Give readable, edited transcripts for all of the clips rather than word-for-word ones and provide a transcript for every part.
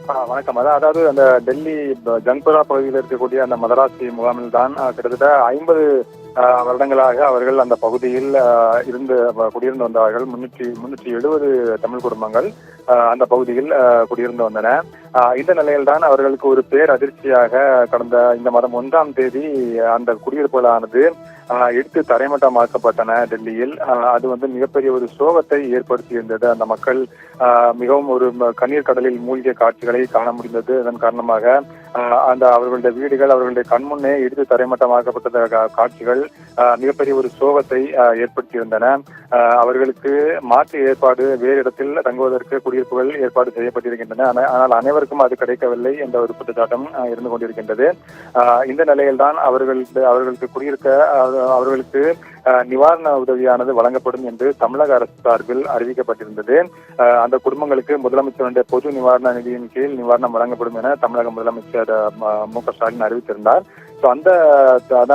வணக்கம். அதாவது அந்த டெல்லி ஜங்புரா பகுதியில் இருக்கக்கூடிய அந்த மதராசி முகாமில் தான் கிட்டத்தட்ட 50 வருடங்களாக அவர்கள் அந்த பகுதியில் இருந்து குடியிருந்து வந்தார்கள். 370 தமிழ் குடும்பங்கள் அந்த பகுதியில் குடியிருந்து வந்தன. இந்த நிலையில்தான் அவர்களுக்கு ஒரு பேர் அதிர்ச்சியாக கடந்த இந்த மாதம் 1ஆம் தேதி அந்த குடியிருப்புகளானது இடித்து தரைமட்டமாக்கப்பட்டன டெல்லியில். அது மிகப்பெரிய ஒரு சோகத்தை ஏற்படுத்தியிருந்தது. அந்த மக்கள் மிகவும் ஒரு கண்ணீர் கடலில் மூழ்கிய காட்சிகளை காண முடிந்தது. இதன் காரணமாக அந்த அவர்களுடைய வீடுகள் அவர்களுடைய கண்முன்னே இடித்து தரைமட்டமாக்கப்பட்ட காட்சிகள் மிகப்பெரிய ஒரு சோகத்தை ஏற்படுத்தியிருந்தன. அவர்களுக்கு மாற்று ஏற்பாடு வேறு இடத்தில் தங்குவதற்கு குடியிருப்புகள் ஏற்பாடு செய்யப்பட்டிருக்கின்றன. ஆனால் அனைவருக்கும் அது கிடைக்கவில்லை என்ற ஒரு குற்றச்சாட்டம் இருந்து கொண்டிருக்கின்றது. இந்த நிலையில்தான் அவர்களுக்கு குடியிருக்க அவர்களுக்கு நிவாரண உதவியானது வழங்கப்படும் என்று தமிழக அரசு சார்பில் அறிவிக்கப்பட்டிருந்தது. அந்த குடும்பங்களுக்கு முதலமைச்சருடைய பொது நிவாரண நிதியின் கீழ் நிவாரணம் வழங்கப்படும் என தமிழக முதலமைச்சர் மு.க. ஸ்டாலின் அறிவித்திருந்தார்.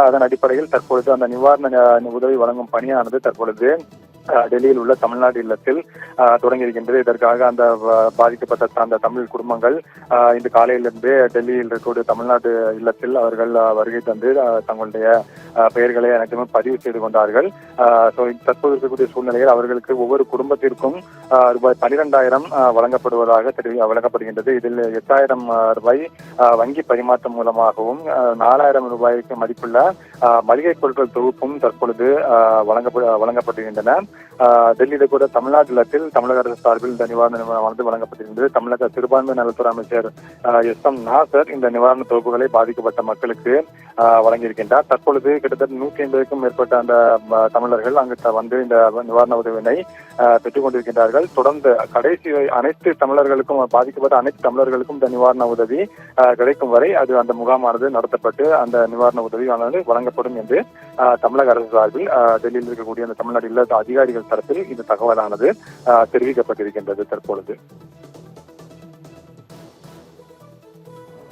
அதன் அடிப்படையில் தற்பொழுது அந்த நிவாரண உதவி வழங்கும் பணியானது தற்பொழுது டெல்லியில் உள்ள தமிழ்நாடு இல்லத்தில் தொடங்கியிருக்கின்றது. இதற்காக அந்த பாதிக்கப்பட்ட அந்த தமிழ் குடும்பங்கள் இன்று காலையிலிருந்து டெல்லியில் இருக்கக்கூடிய தமிழ்நாடு இல்லத்தில் அவர்கள் வருகை தந்து தங்களுடைய பெயர்களை அனைத்துமே பதிவு செய்து கொண்டார்கள். தற்போது இருக்கக்கூடிய சூழ்நிலையில் அவர்களுக்கு ஒவ்வொரு குடும்பத்திற்கும் ரூபாய் 12,000 வழங்கப்படுகின்றது. இதில் 8,000 ரூபாய் வங்கி பரிமாற்றம் மூலமாகவும் 4,000 ரூபாய்க்கு மதிப்புள்ள மளிகை பொருட்கள் தொகுப்பும் தற்பொழுது வழங்கப்படுகின்றன. டெல்லியில் கூட தமிழ்நாடு இல்லத்தில் தமிழக அரசு சார்பில் இந்த நிவாரணமானது வழங்கப்பட்டிருந்தது. தமிழக சிறுபான்மை நலத்துறை அமைச்சர் எஸ்.எம். நாசர் இந்த நிவாரண தொகுப்புகளை பாதிக்கப்பட்ட மக்களுக்கு வழங்கியிருக்கின்றார். தற்பொழுது கிட்டத்தட்ட 150க்கும் மேற்பட்ட அந்த தமிழர்கள் அங்கு வந்து இந்த நிவாரண உதவியினை பெற்றுக் கொண்டிருக்கின்றார்கள். தொடர்ந்து கடைசி அனைத்து தமிழர்களுக்கும் பாதிக்கப்பட்ட அனைத்து தமிழர்களுக்கும் இந்த நிவாரண உதவி கிடைக்கும் வரை அந்த முகாமானது நடத்தப்பட்டு அந்த நிவாரண உதவியானது வழங்கப்படும் என்று தமிழக அரசு சார்பில் டெல்லியில் இருக்கக்கூடிய அந்த தமிழ்நாடு இல்ல அதிகாரிகள் தரப்பில் இந்த தகவலானது தெரிவிக்கப்பட்டிருக்கின்றது தற்பொழுது.